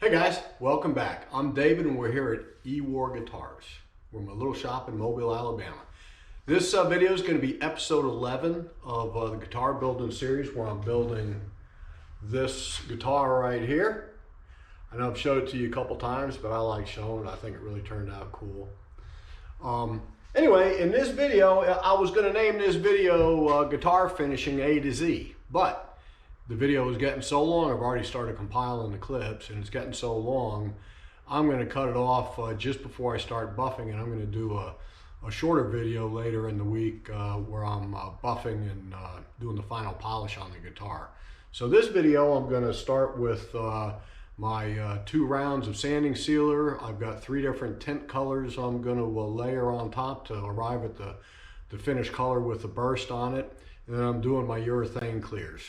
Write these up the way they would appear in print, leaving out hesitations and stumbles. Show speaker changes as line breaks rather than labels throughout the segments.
Hey guys, welcome back. I'm David and we're here at E-War Guitars. We're in my little shop in Mobile, Alabama. This video is going to be episode 11 of the guitar building series where I'm building this guitar right here. I know I've showed it to you a couple times, but I like showing it. I think it really turned out cool. Anyway, in this video, I was going to name this video Guitar Finishing A to Z, but the video is getting so long, I've already started compiling the clips, and it's getting so long, I'm going to cut it off just before I start buffing, and I'm going to do a shorter video later in the week where I'm buffing and doing the final polish on the guitar. So this video, I'm going to start with my 2 rounds of sanding sealer. I've got 3 different tint colors I'm going to layer on top to arrive at the finished color with the burst on it. And then I'm doing my urethane clears.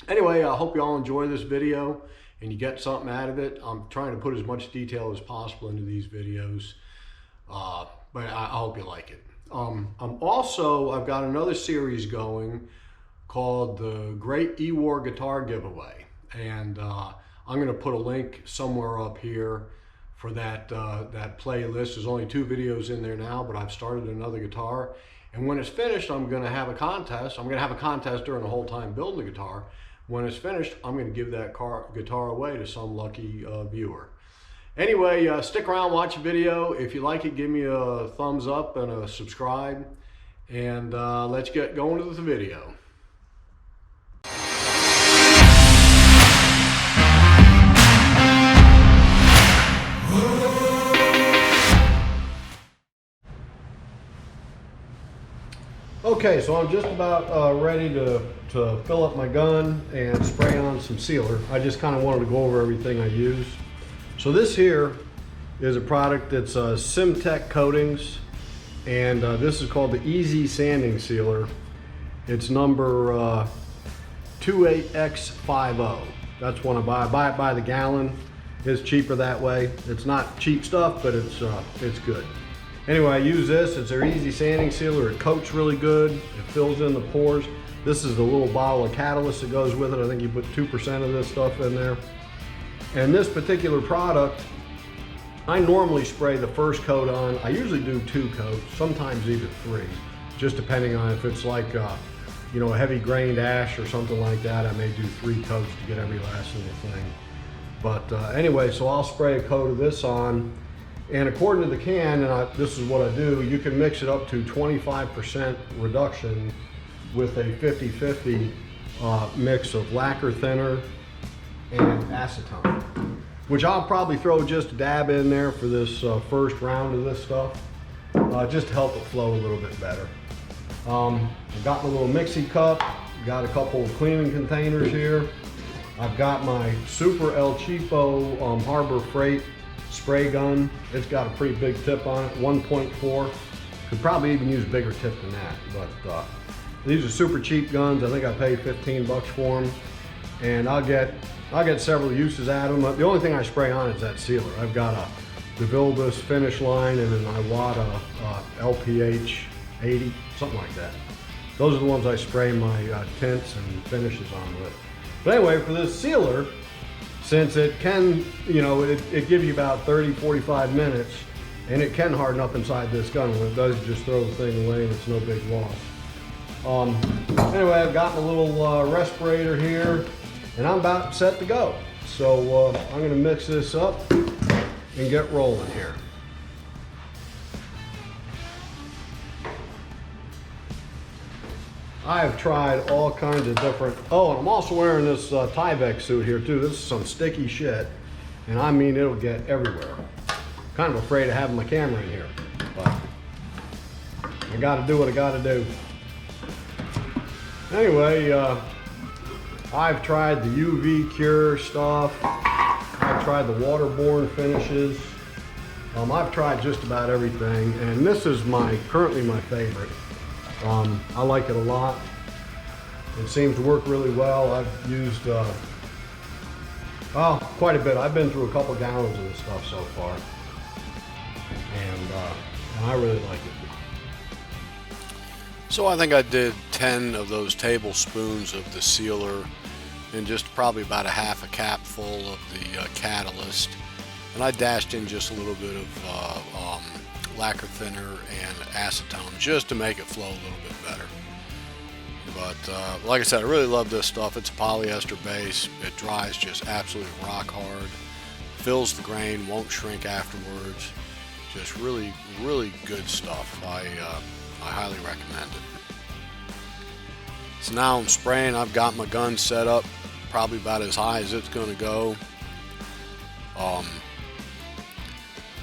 Anyway, I hope you all enjoy this video and you get something out of it. I'm trying to put as much detail as possible into these videos, but I hope you like it. I've got another series going called the Great E-War Guitar Giveaway, and I'm going to put a link somewhere up here for that playlist. There's only 2 videos in there now, but I've started another guitar, and when it's finished, I'm going to have a contest. I'm going to have a contest during the whole time building the guitar. When it's finished, I'm going to give that guitar away to some lucky viewer. Anyway, stick around, watch the video. If you like it, give me a thumbs up and a subscribe. And let's get going to the video. Okay, so I'm just about ready to fill up my gun and spray on some sealer. I just kind of wanted to go over everything I use. So this here is a product that's Simtech Coatings, and this is called the Easy Sanding Sealer. It's number 28X50. That's one I buy. I buy it by the gallon. It's cheaper that way. It's not cheap stuff, but it's good. Anyway, I use this. It's their Easy Sanding Sealer. It coats really good. It fills in the pores. This is the little bottle of catalyst that goes with it. I think you put 2% of this stuff in there. And this particular product, I normally spray the first coat on. I usually do 2 coats, sometimes even 3, just depending on if it's like a heavy grained ash or something like that. I may do 3 coats to get every last little thing. But anyway, so I'll spray a coat of this on. And according to the can, and this is what I do, you can mix it up to 25% reduction with a 50-50 mix of lacquer thinner and acetone, which I'll probably throw just a dab in there for this first round of this stuff, just to help it flow a little bit better. I've got my little mixie cup, got a couple of cleaning containers here. I've got my Super El Cheapo Harbor Freight spray gun. It's got a pretty big tip on it, 1.4. Could probably even use a bigger tip than that, but these are super cheap guns. I think I paid 15 bucks for them, and I'll get several uses out of them. The only thing I spray on is that sealer. I've got a DeVilbiss Finish line and an Iwata LPH 80, something like that. Those are the ones I spray my tints and finishes on with. But anyway, for this sealer, since it can, it gives you about 30-45 minutes, and it can harden up inside this gun. When it does, you just throw the thing away and it's no big loss. Anyway, I've got my little respirator here, and I'm about set to go. So I'm going to mix this up and get rolling here. I have tried all kinds of different, and I'm also wearing this Tyvek suit here too. This is some sticky shit, and I mean it'll get everywhere. Kind of afraid of having my camera in here, but I gotta do what I gotta do. Anyway, I've tried the UV cure stuff. I've tried the waterborne finishes. I've tried just about everything, and this is currently my favorite. I like it a lot. It seems to work really well. I've used quite a bit. I've been through a couple gallons of this stuff so far, and I really like it. So I think I did 10 of those tablespoons of the sealer and just probably about a half a cap full of the catalyst. And I dashed in just a little bit of lacquer thinner and acetone just to make it flow a little bit better. But like I said, I really love this stuff. It's a polyester base. It dries just absolutely rock hard. Fills the grain, won't shrink afterwards. Just really, really good stuff. I highly recommend it. So now I'm spraying. I've got my gun set up probably about as high as it's going to go.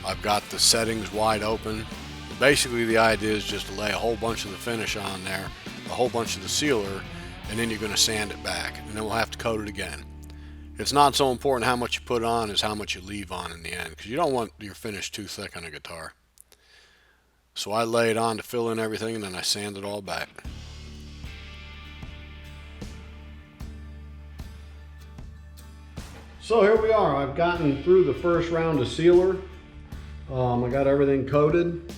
I've got the settings wide open. Basically the idea is just to lay a whole bunch of the finish on there, a whole bunch of the sealer, and then you're going to sand it back, and then we'll have to coat it again. It's not so important how much you put on as how much you leave on in the end, because you don't want your finish too thick on a guitar. So I lay it on to fill in everything, and then I sand it all back. So here we are. I've gotten through the first round of sealer. I got everything coated.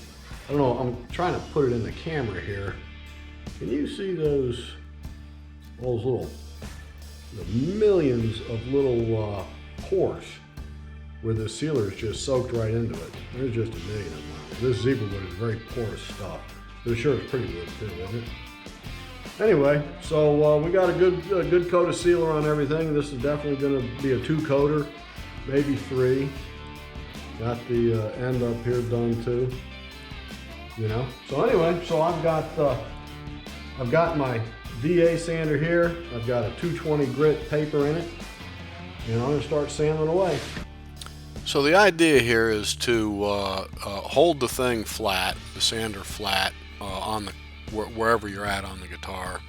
I don't know, I'm trying to put it in the camera here. Can you see those little, the millions of little pores where the sealer is just soaked right into it? There's just a million of them. This zebra wood is very porous stuff. But sure, it's pretty good too, isn't it? Anyway, so we got a good coat of sealer on everything. This is definitely going to be a 2-coater, maybe 3. Got the end up here done too. You know. So anyway, so I've got my DA sander here. I've got a 220 grit paper in it, and I'm going to start sanding away. So the idea here is to hold the thing flat, the sander flat, on the wherever you're at on the guitar.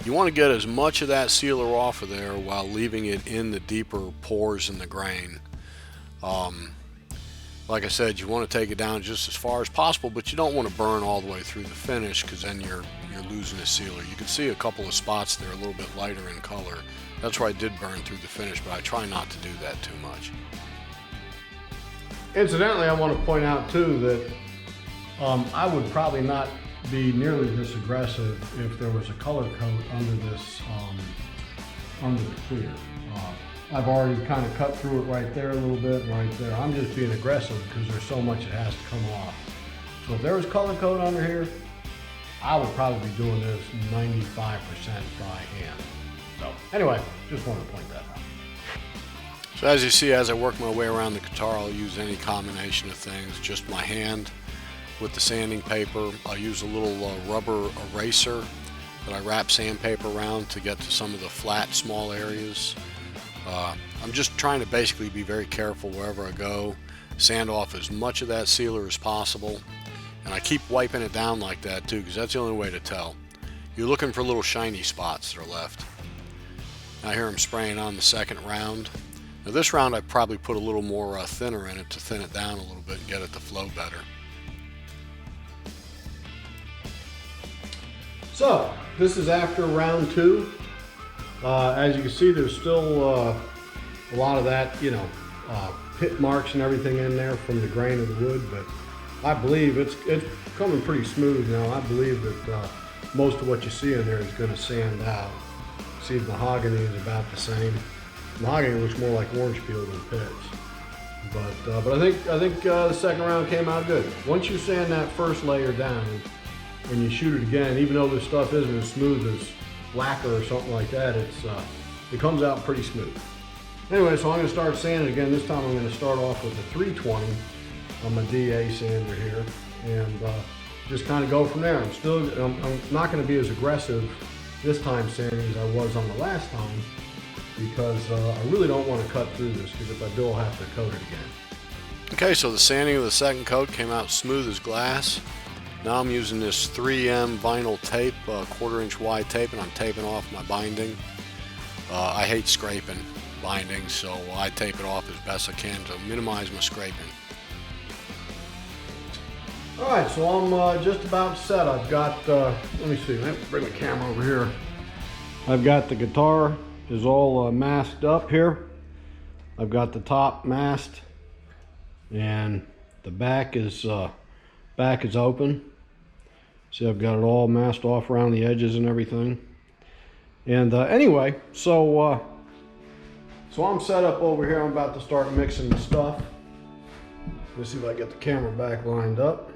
You want to get as much of that sealer off of there while leaving it in the deeper pores in the grain. Like I said, you want to take it down just as far as possible, but you don't want to burn all the way through the finish, because then you're losing the sealer. You can see a couple of spots there a little bit lighter in color. That's where I did burn through the finish, but I try not to do that too much. Incidentally, I want to point out too that I would probably not be nearly this aggressive if there was a color coat under this, under the clear. I've already kind of cut through it right there a little bit, right there. I'm just being aggressive because there's so much that has to come off. So if there was color coat under here, I would probably be doing this 95% by hand. So anyway, just wanted to point that out. So as you see, as I work my way around the guitar, I'll use any combination of things. Just my hand with the sanding paper. I'll use a little rubber eraser that I wrap sandpaper around to get to some of the flat, small areas. I'm just trying to basically be very careful wherever I go, sand off as much of that sealer as possible, and I keep wiping it down like that too, because that's the only way to tell. You're looking for little shiny spots that are left. Now here I'm spraying on the second round. Now this round I probably put a little more thinner in it to thin it down a little bit and get it to flow better. So this is after round 2. As you can see, there's still a lot of that, pit marks and everything in there from the grain of the wood, but I believe it's coming pretty smooth now. I believe that most of what you see in there is going to sand out. See, the mahogany is about the same. Mahogany looks more like orange peel than pits, but I think the second round came out good. Once you sand that first layer down and you shoot it again, even though this stuff isn't as smooth as lacquer or something like that, it comes out pretty smooth. Anyway, so I'm going to start sanding again. This time I'm going to start off with a 320 on my DA sander here, and just kind of go from there. I'm not going to be as aggressive this time sanding as I was on the last time, because I really don't want to cut through this, because if I do, I'll have to coat it again. Okay, so the sanding of the second coat came out smooth as glass. Now I'm using this 3M vinyl tape, 1/4 inch wide tape, and I'm taping off my binding. I hate scraping binding, so I tape it off as best I can to minimize my scraping. Alright, so I'm just about set. I've got, let me see, let me bring the camera over here. I've got the guitar is all masked up here. I've got the top masked, and the back is open. See, I've got it all masked off around the edges and everything. And anyway, so I'm set up over here. I'm about to start mixing the stuff. Let's see if I get the camera back lined up.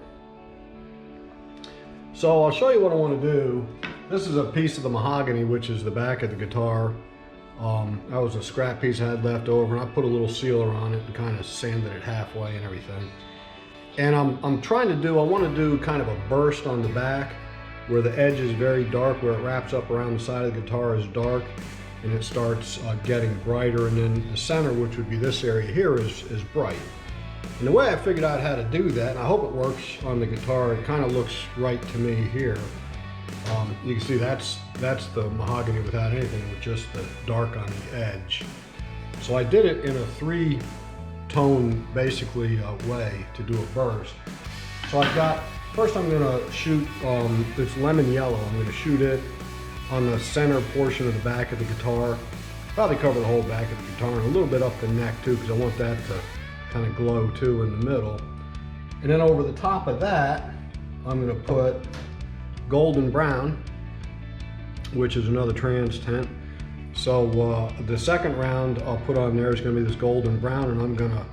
So I'll show you what I want to do. This is a piece of the mahogany, which is the back of the guitar. That was a scrap piece I had left over, and I put a little sealer on it and kind of sanded it halfway and everything. And I'm trying to do, I want to do kind of a burst on the back where the edge is very dark, where it wraps up around the side of the guitar is dark, and it starts getting brighter, and then the center, which would be this area here, is bright. And the way I figured out how to do that, and I hope it works on the guitar, it kind of looks right to me here. You can see that's the mahogany without anything, with just the dark on the edge. So I did it in a 3-tone, basically, way to do a burst. So I've got, first I'm gonna shoot this lemon yellow. I'm gonna shoot it on the center portion of the back of the guitar. Probably cover the whole back of the guitar and a little bit up the neck too, because I want that to kind of glow too in the middle. And then over the top of that, I'm gonna put golden brown, which is another trans tint. So the second round I'll put on there is going to be this golden brown, and I'm going to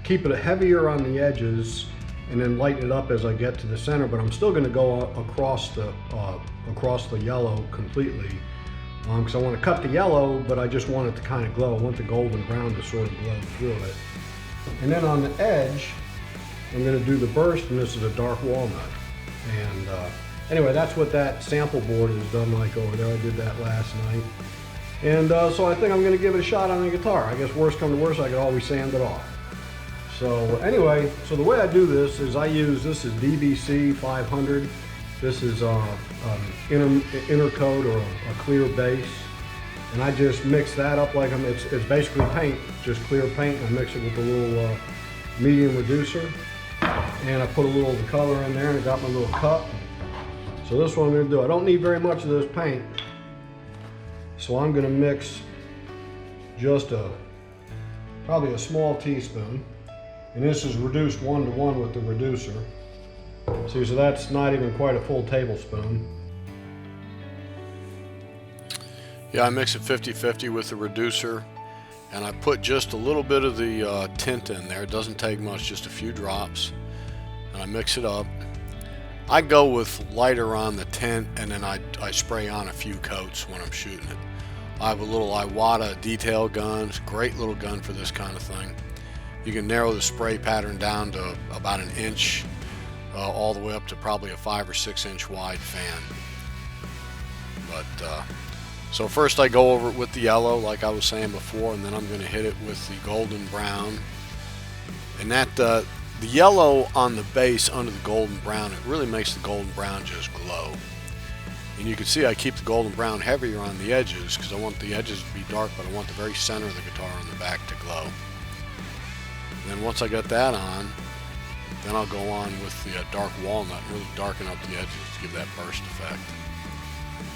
keep it heavier on the edges and then lighten it up as I get to the center, but I'm still going to go across the yellow completely, because I want to cut the yellow, but I just want it to kind of glow. I want the golden brown to sort of glow through it. And then on the edge, I'm going to do the burst, and this is a dark walnut. And anyway, that's what that sample board is done like over there. I did that last night. And so I think I'm going to give it a shot on the guitar. I guess worst come to worst, I could always sand it off. So anyway, so the way I do this is I use, this is DBC 500. This is inner coat or a clear base. And I just mix that up like it's basically paint, just clear paint. I mix it with a little medium reducer. And I put a little of the color in there, and I got my little cup. So this is what I'm going to do. I don't need very much of this paint. So I'm going to mix just probably a small teaspoon. And this is reduced 1-to-1 with the reducer. See, so that's not even quite a full tablespoon.
Yeah, I mix it 50-50 with the reducer. And I put just a little bit of the tint in there. It doesn't take much, just a few drops. And I mix it up. I go with lighter on the tint, and then I spray on a few coats when I'm shooting it. I have a little Iwata detail gun. It's a great little gun for this kind of thing. You can narrow the spray pattern down to about 1 inch, all the way up to probably a 5 or 6 inch wide fan. But so first I go over it with the yellow, like I was saying before, and then I'm going to hit it with the golden brown. And that the yellow on the base under the golden brown, it really makes the golden brown just glow. And you can see I keep the golden brown heavier on the edges because I want the edges to be dark, but I want the very center of the guitar on the back to glow. And then once I got that on, then I'll go on with the dark walnut and really darken up the edges to give that burst effect.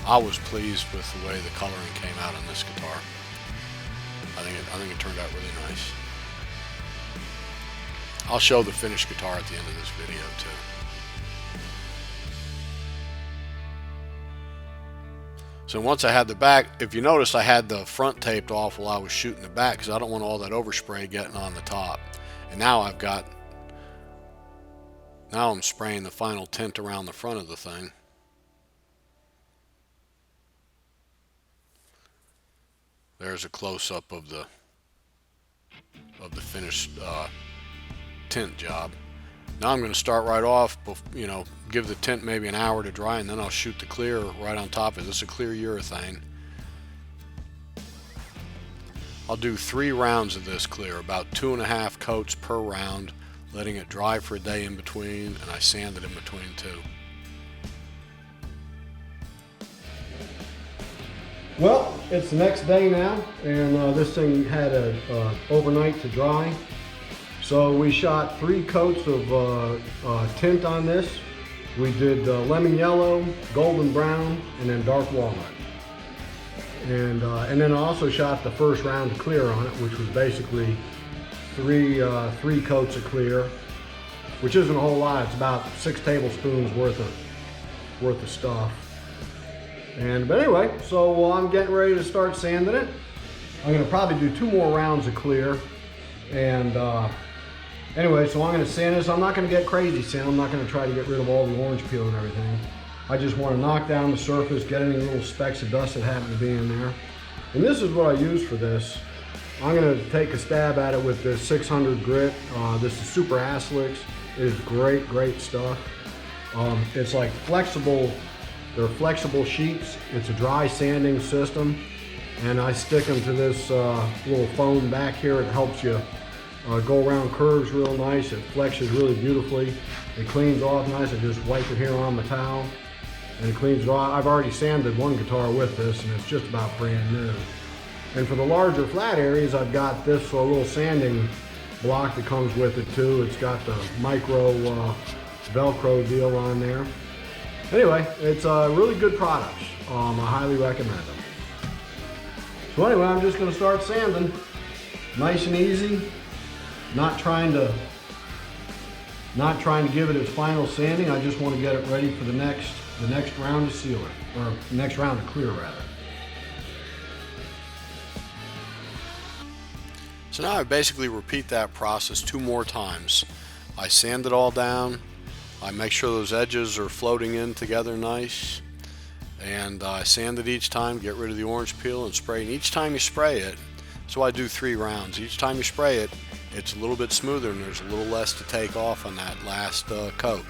I was pleased with the way the coloring came out on this guitar. I think it turned out really nice. I'll show the finished guitar at the end of this video too. So once I had the back, if you notice, I had the front taped off while I was shooting the back because I don't want all that overspray getting on the top. And now I'm spraying the final tint around the front of the thing. There's a close-up of the finished tint job. Now I'm going to start right off, give the tint maybe an hour to dry, and then I'll shoot the clear right on top of it. This is a clear urethane. I'll do 3 rounds of this clear, about 2.5 coats per round, letting it dry for a day in between, and I sand it in between too.
Well, it's the next day now, and this thing had overnight to dry. So we shot 3 coats of tint on this. We did lemon yellow, golden brown, and then dark walnut. And then I also shot the first round of clear on it, which was basically three coats of clear, which isn't a whole lot. It's about 6 tablespoons worth of stuff. But anyway, so I'm getting ready to start sanding it. I'm gonna probably do 2 more rounds of clear. And anyway, so I'm gonna sand this. I'm not gonna get crazy sand. I'm not gonna try to get rid of all the orange peel and everything. I just wanna knock down the surface, get any little specks of dust that happen to be in there. And this is what I use for this. I'm gonna take a stab at it with this 600 grit. This is Super Aslix. It is great, great stuff. It's like flexible. They're flexible sheets. It's a dry sanding system. And I stick them to this little foam back here. It helps you go around curves real nice. It flexes really beautifully. It cleans off nice. I just wipe it here on my towel and it cleans it off. I've already sanded one guitar with this and it's just about brand new. And for the larger flat areas, I've got this little sanding block that comes with it too. It's got the micro Velcro deal on there. Anyway, it's really good products. I highly recommend them. So anyway, I'm just going to start sanding, nice and easy. Not trying to give it its final sanding. I just want to get it ready for the next round of sealer, or next round of clear rather.
So now I basically repeat that process 2 more times. I sand it all down. I make sure those edges are floating in together nice. And I sand it each time, get rid of the orange peel and spray. And each time you spray it, so I do 3 rounds. Each time you spray it, it's a little bit smoother and there's a little less to take off on that last coat.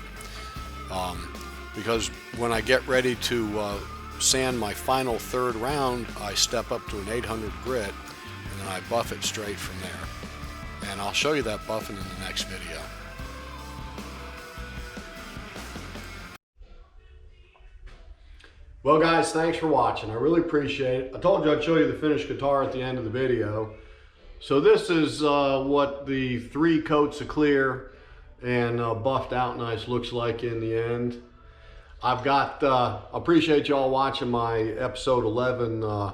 Because when I get ready to sand my final 3rd round, I step up to an 800 grit and then I buff it straight from there. And I'll show you that buffing in the next video.
Well guys, thanks for watching. I really appreciate it. I told you I'd show you the finished guitar at the end of the video. So this is what the 3 coats of clear and buffed out nice looks like in the end. I've got, I appreciate y'all watching my episode 11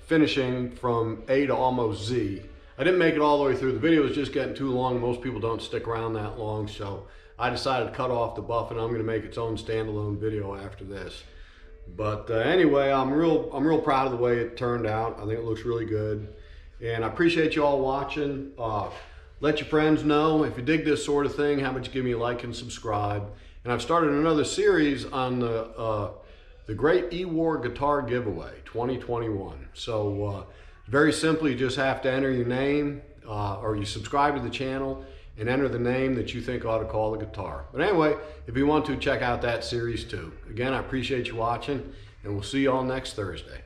finishing from A to almost Z. I didn't make it all the way through. The video was just getting too long. Most people don't stick around that long, so I decided to cut off the buff and I'm going to make its own standalone video after this. But anyway, I'm real proud of the way it turned out. I think it looks really good. And I appreciate you all watching. Let your friends know if you dig this sort of thing, how much you give me a like and subscribe. And I've started another series on the Great E-War Guitar Giveaway 2021. So very simply, you just have to enter your name or you subscribe to the channel and enter the name that you think ought to call the guitar. But anyway, if you want to, check out that series too. Again, I appreciate you watching, and we'll see you all next Thursday.